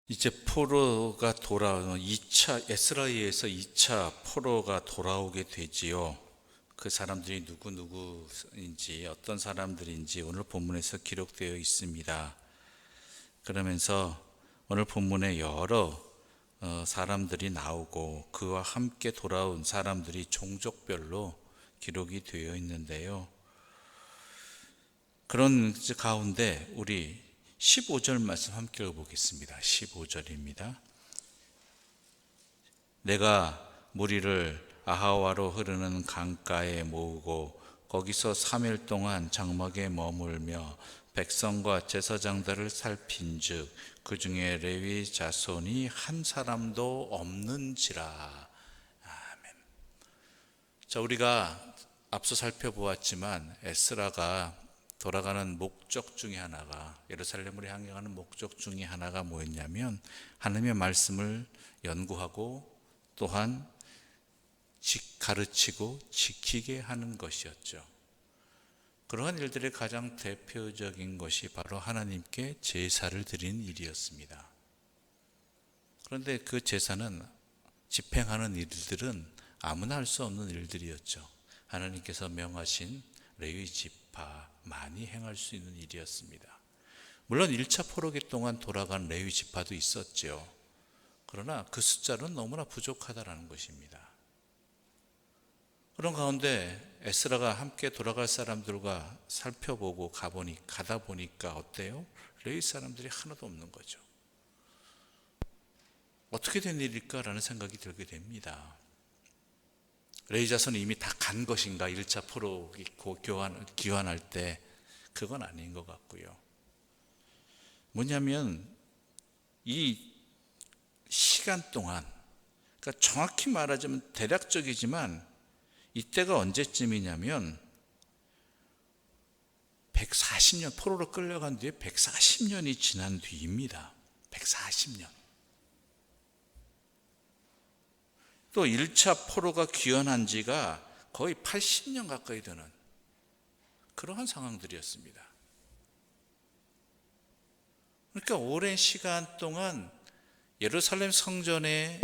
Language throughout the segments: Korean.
이제 포로가 돌아오는 2차 에스라이에서 2차 포로가 돌아오게 되지요. 그 사람들이 누구인지 어떤 사람들인지 오늘 본문에서 기록되어 있습니다. 그러면서 오늘 본문에 여러 사람들이 나오고 그와 함께 돌아온 사람들이 종족별로 기록이 되어 있는데요. 그런 가운데 우리 15절 말씀 함께 읽어보겠습니다. 15절입니다. 내가 무리를 아하와로 흐르는 강가에 모으고 거기서 3일 동안 장막에 머물며 백성과 제사장들을 살핀즉 그 중에 레위 자손이 한 사람도 없는지라. 아멘. 자, 우리가 앞서 살펴보았지만 에스라가 돌아가는 목적 중에 하나가, 예루살렘으로 향하는 목적 중에 하나가 뭐였냐면 하나님의 말씀을 연구하고 또한 가르치고 지키게 하는 것이었죠. 그러한 일들의 가장 대표적인 것이 바로 하나님께 제사를 드리는 일이었습니다. 그런데 그 제사는, 집행하는 일들은 아무나 할 수 없는 일들이었죠. 하나님께서 명하신 레위 지파만이 행할 수 있는 일이었습니다. 물론 1차 포로기 동안 돌아간 레위 지파도 있었죠. 그러나 그 숫자는 너무나 부족하다라는 것입니다. 그런 가운데 에스라가 함께 돌아갈 사람들과 살펴보고 가다 보니까 어때요? 레위 사람들이 하나도 없는 거죠. 어떻게 된 일일까라는 생각이 들게 됩니다. 레위 자손은 이미 다 간 것인가? 1차 포로 귀환할 때 그건 아닌 것 같고요. 뭐냐면 이 시간 동안, 그러니까 정확히 말하자면 대략적이지만 이때가 언제쯤이냐면 140년, 포로로 끌려간 뒤에 140년이 지난 뒤입니다. 140년. 또 1차 포로가 귀환한 지가 거의 80년 가까이 되는 그러한 상황들이었습니다. 그러니까 오랜 시간 동안 예루살렘 성전에서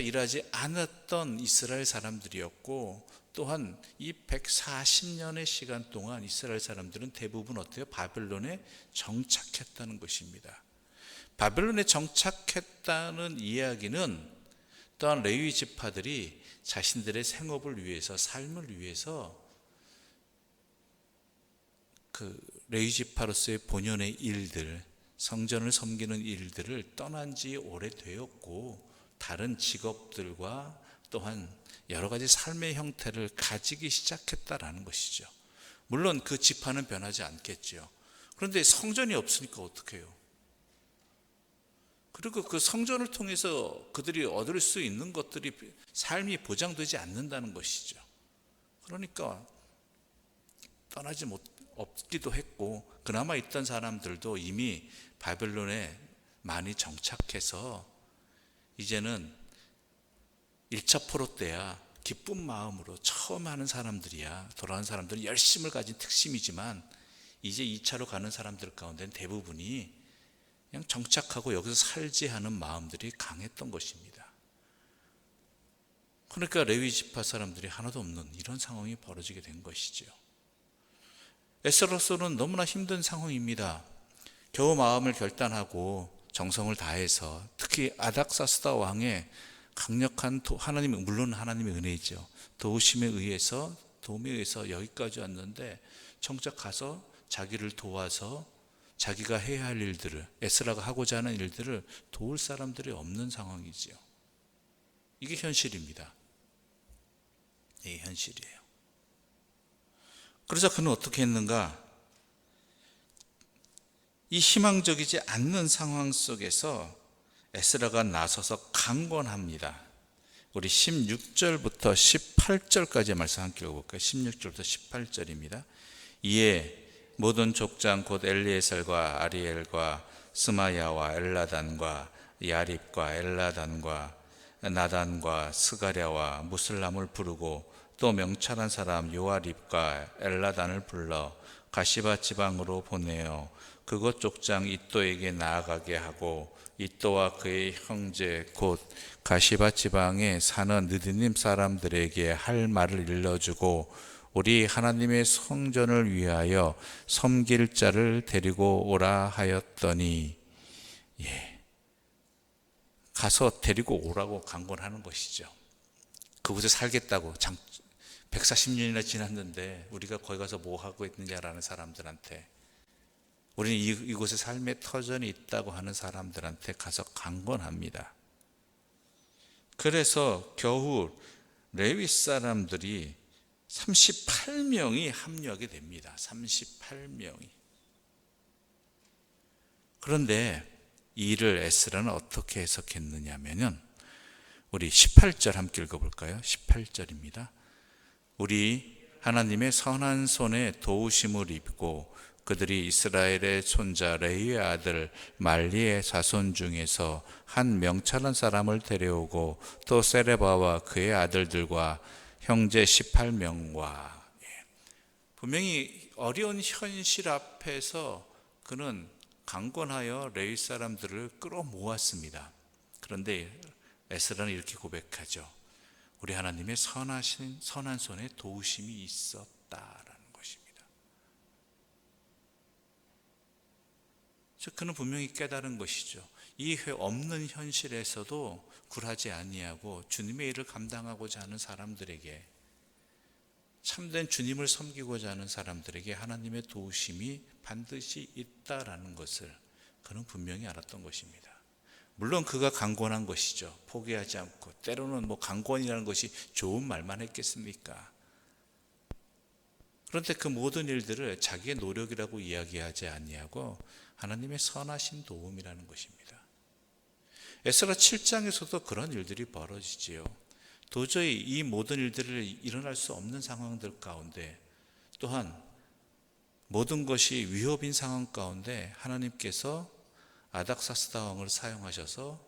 일하지 않았던 이스라엘 사람들이었고, 또한 이 140년의 시간 동안 이스라엘 사람들은 대부분 어때요? 바벨론에 정착했다는 것입니다. 바벨론에 정착했다는 이야기는 또한 레위 지파들이 자신들의 생업을 위해서, 삶을 위해서 그 레위 지파로서의 본연의 일들, 성전을 섬기는 일들을 떠난 지 오래되었고 다른 직업들과 또한 여러 가지 삶의 형태를 가지기 시작했다라는 것이죠. 물론 그 지파는 변하지 않겠죠. 그런데 성전이 없으니까 어떻게 해요? 그리고 그 성전을 통해서 그들이 얻을 수 있는 것들이, 삶이 보장되지 않는다는 것이죠. 그러니까 떠나지 없기도 했고, 그나마 있던 사람들도 이미 바벨론에 많이 정착해서 이제는 1차 포로 때야 기쁜 마음으로 처음 하는 사람들이야, 돌아온 사람들은 열심을 가진 특심이지만 이제 2차로 가는 사람들 가운데는 대부분이 그냥 정착하고 여기서 살지 하는 마음들이 강했던 것입니다. 그러니까 레위 지파 사람들이 하나도 없는 이런 상황이 벌어지게 된 것이죠. 에스라로서는 너무나 힘든 상황입니다. 겨우 마음을 결단하고 정성을 다해서, 특히 아닥사스다 왕의 강력한 하나님의, 물론 하나님의 은혜이죠, 도움에 의해서 여기까지 왔는데 정작 가서 자기를 도와서 자기가 해야 할 일들을, 에스라가 하고자 하는 일들을 도울 사람들이 없는 상황이지요. 이게 현실입니다. 이게 현실이에요. 그래서 그는 어떻게 했는가? 이 희망적이지 않는 상황 속에서 에스라가 나서서 강권합니다. 우리 16절부터 18절까지의 말씀 함께 읽어볼까요? 16절부터 18절입니다. 이에 모든 족장 곧 엘리에셀과 아리엘과 스마야와 엘라단과 야립과 엘라단과 나단과 스가랴와 무슬람을 부르고 또 명찰한 사람 요아립과 엘라단을 불러 가시바 지방으로 보내어 그곳 족장 이또에게 나아가게 하고 이또와 그의 형제 곧 가시바 지방에 사는 느디님 사람들에게 할 말을 일러주고 우리 하나님의 성전을 위하여 섬길 자를 데리고 오라 하였더니, 가서 데리고 오라고 강권하는 것이죠. 그곳에 살겠다고 140년이나 지났는데 우리가 거기 가서 뭐 하고 있느냐라는 사람들한테, 우리는 이곳에 삶의 터전이 있다고 하는 사람들한테 가서 강권합니다. 그래서 겨우 레위 사람들이 38명이 합류하게 됩니다. 38명이. 그런데 이 일을 에스라는 어떻게 해석했느냐면은, 우리 18절 함께 읽어볼까요? 18절입니다. 우리 하나님의 선한 손에 도우심을 입고 그들이 이스라엘의 손자 레위의 아들 말리의 자손 중에서 한 명찰한 사람을 데려오고 또 세레바와 그의 아들들과 형제 18명과, 분명히 어려운 현실 앞에서 그는 강권하여 레위 사람들을 끌어모았습니다. 그런데 에스라는 이렇게 고백하죠. 우리 하나님의 선한 손에 도우심이 있었다라는 것입니다. 그는 분명히 깨달은 것이죠. 이 없는 현실에서도 굴하지 아니하고 주님의 일을 감당하고자 하는 사람들에게, 참된 주님을 섬기고자 하는 사람들에게 하나님의 도우심이 반드시 있다라는 것을 그는 분명히 알았던 것입니다. 물론 그가 강권한 것이죠. 포기하지 않고. 때로는 강권이라는 것이 좋은 말만 했겠습니까? 그런데 그 모든 일들을 자기의 노력이라고 이야기하지 아니하고 하나님의 선하신 도움이라는 것입니다. 에스라 7장에서도 그런 일들이 벌어지지요. 도저히 이 모든 일들을 일어날 수 없는 상황들 가운데, 또한 모든 것이 위협인 상황 가운데 하나님께서 아닥사스다 왕을 사용하셔서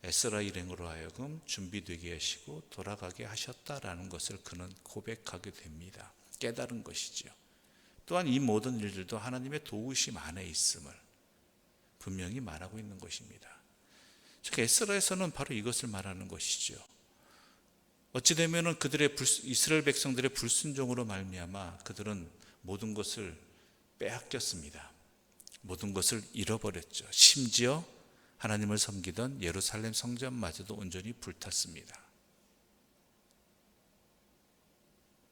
에스라 일행으로 하여금 준비되게 하시고 돌아가게 하셨다라는 것을 그는 고백하게 됩니다. 깨달은 것이지요. 또한 이 모든 일들도 하나님의 도우심 안에 있음을 분명히 말하고 있는 것입니다. 즉 에스라에서는 바로 이것을 말하는 것이죠. 어찌되면 그들의 이스라엘 백성들의 불순종으로 말미암아 그들은 모든 것을 빼앗겼습니다. 모든 것을 잃어버렸죠. 심지어 하나님을 섬기던 예루살렘 성전마저도 온전히 불탔습니다.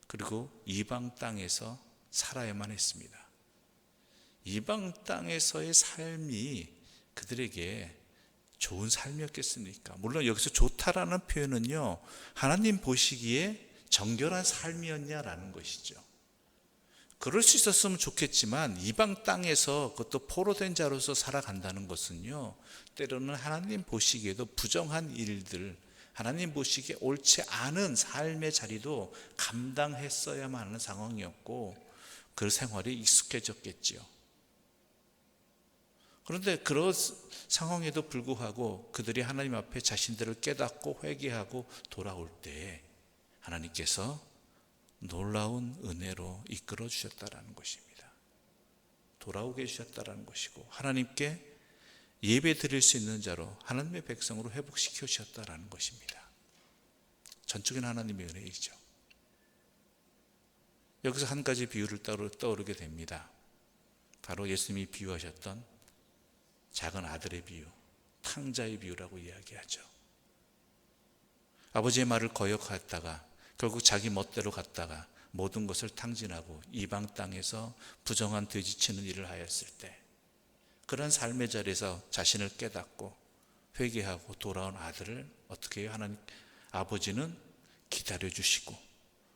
그리고 이방 땅에서 살아야만 했습니다. 이방 땅에서의 삶이 그들에게 좋은 삶이었겠습니까? 물론 여기서 좋다라는 표현은요, 하나님 보시기에 정결한 삶이었냐라는 것이죠. 그럴 수 있었으면 좋겠지만 이방 땅에서 그것도 포로된 자로서 살아간다는 것은요, 때로는 하나님 보시기에도 부정한 일들, 하나님 보시기에 옳지 않은 삶의 자리도 감당했어야만 하는 상황이었고 그 생활이 익숙해졌겠지요. 그런데 그런 상황에도 불구하고 그들이 하나님 앞에 자신들을 깨닫고 회개하고 돌아올 때 하나님께서 놀라운 은혜로 이끌어 주셨다라는 것입니다. 돌아오게 해주셨다라는 것이고 하나님께 예배 드릴 수 있는 자로 하나님의 백성으로 회복시켜 주셨다라는 것입니다. 전적인 하나님의 은혜이죠. 여기서 한 가지 비유를 떠오르게 됩니다. 바로 예수님이 비유하셨던 작은 아들의 비유, 탕자의 비유라고 이야기하죠. 아버지의 말을 거역했다가 결국 자기 멋대로 갔다가 모든 것을 탕진하고 이방 땅에서 부정한 돼지치는 일을 하였을 때, 그런 삶의 자리에서 자신을 깨닫고 회개하고 돌아온 아들을 어떻게 해요? 하나님 아버지는 기다려주시고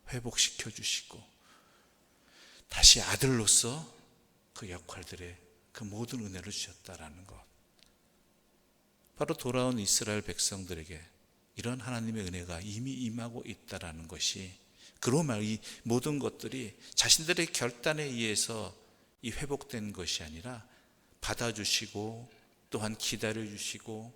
회복시켜주시고 다시 아들로서 그 역할들에 그 모든 은혜를 주셨다라는 것. 바로 돌아온 이스라엘 백성들에게 이런 하나님의 은혜가 이미 임하고 있다라는 것이, 그로 말 이 모든 것들이 자신들의 결단에 의해서 이 회복된 것이 아니라 받아주시고 또한 기다려주시고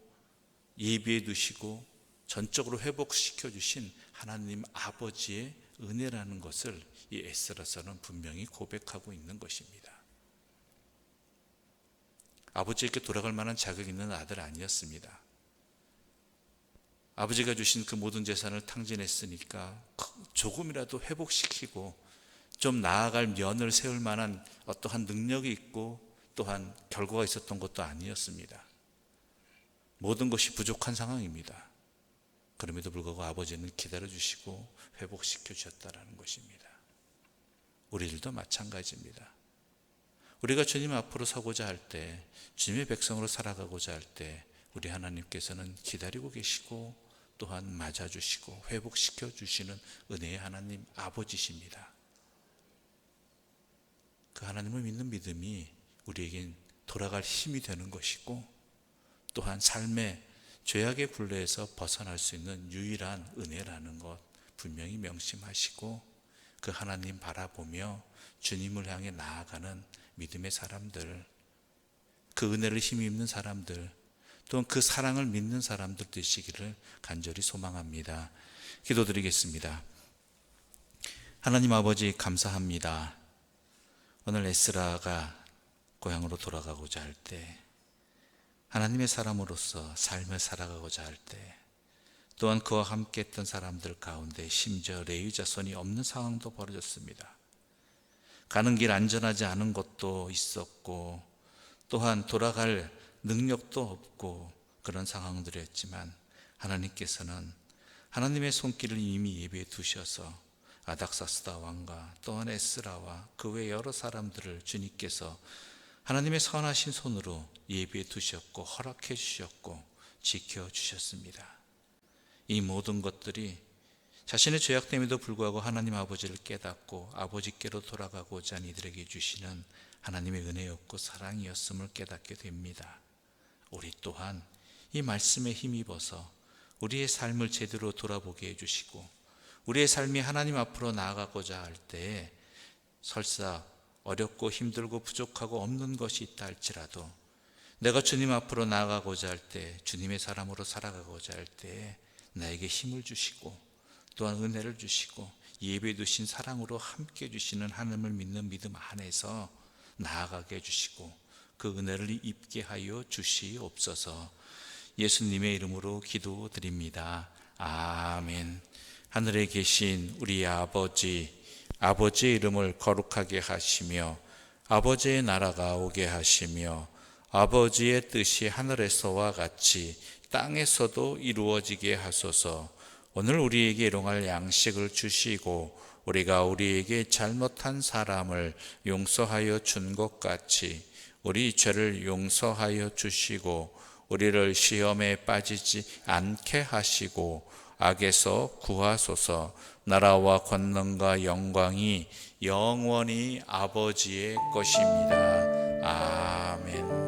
예비해 두시고 전적으로 회복시켜 주신 하나님 아버지의 은혜라는 것을 이 에스라서는 분명히 고백하고 있는 것입니다. 아버지에게 돌아갈 만한 자격 있는 아들 아니었습니다. 아버지가 주신 그 모든 재산을 탕진했으니까 조금이라도 회복시키고 좀 나아갈 면을 세울 만한 어떠한 능력이 있고 또한 결과가 있었던 것도 아니었습니다. 모든 것이 부족한 상황입니다. 그럼에도 불구하고 아버지는 기다려주시고 회복시켜 주셨다는 것입니다. 우리들도 마찬가지입니다. 우리가 주님 앞으로 서고자 할 때, 주님의 백성으로 살아가고자 할 때 우리 하나님께서는 기다리고 계시고 또한 맞아주시고 회복시켜 주시는 은혜의 하나님 아버지십니다. 그 하나님을 믿는 믿음이 우리에겐 돌아갈 힘이 되는 것이고 또한 삶의 죄악의 굴레에서 벗어날 수 있는 유일한 은혜라는 것 분명히 명심하시고 그 하나님 바라보며 주님을 향해 나아가는 믿음의 사람들, 그 은혜를 힘입는 사람들, 또는 그 사랑을 믿는 사람들 되시기를 간절히 소망합니다. 기도드리겠습니다. 하나님 아버지 감사합니다. 오늘 에스라가 고향으로 돌아가고자 할 때, 하나님의 사람으로서 삶을 살아가고자 할 때, 또한 그와 함께 했던 사람들 가운데 심지어 레위 자손이 없는 상황도 벌어졌습니다. 가는 길 안전하지 않은 것도 있었고 또한 돌아갈 능력도 없고 그런 상황들이었지만 하나님께서는 하나님의 손길을 이미 예비해 두셔서 아닥사스다 왕과 또한 에스라와 그 외 여러 사람들을 주님께서 하나님의 선하신 손으로 예비해 두셨고 허락해 주셨고 지켜주셨습니다. 이 모든 것들이 자신의 죄악됨에도 불구하고 하나님 아버지를 깨닫고 아버지께로 돌아가고자 한 이들에게 주시는 하나님의 은혜였고 사랑이었음을 깨닫게 됩니다. 우리 또한 이 말씀에 힘입어서 우리의 삶을 제대로 돌아보게 해주시고 우리의 삶이 하나님 앞으로 나아가고자 할 때에 설사 어렵고 힘들고 부족하고 없는 것이 있다 할지라도 내가 주님 앞으로 나아가고자 할 때 주님의 사람으로 살아가고자 할 때에 나에게 힘을 주시고 또한 은혜를 주시고 예배해 두신 사랑으로 함께 해주시는 하나님을 믿는 믿음 안에서 나아가게 해주시고 그 은혜를 입게 하여 주시옵소서. 예수님의 이름으로 기도드립니다. 아멘. 하늘에 계신 우리 아버지의 이름을 거룩하게 하시며 아버지의 나라가 오게 하시며 아버지의 뜻이 하늘에서와 같이 땅에서도 이루어지게 하소서. 오늘 우리에게 일용할 양식을 주시고 우리가 우리에게 잘못한 사람을 용서하여 준 것 같이 우리 죄를 용서하여 주시고 우리를 시험에 빠지지 않게 하시고 악에서 구하소서. 나라와 권능과 영광이 영원히 아버지의 것입니다. 아멘.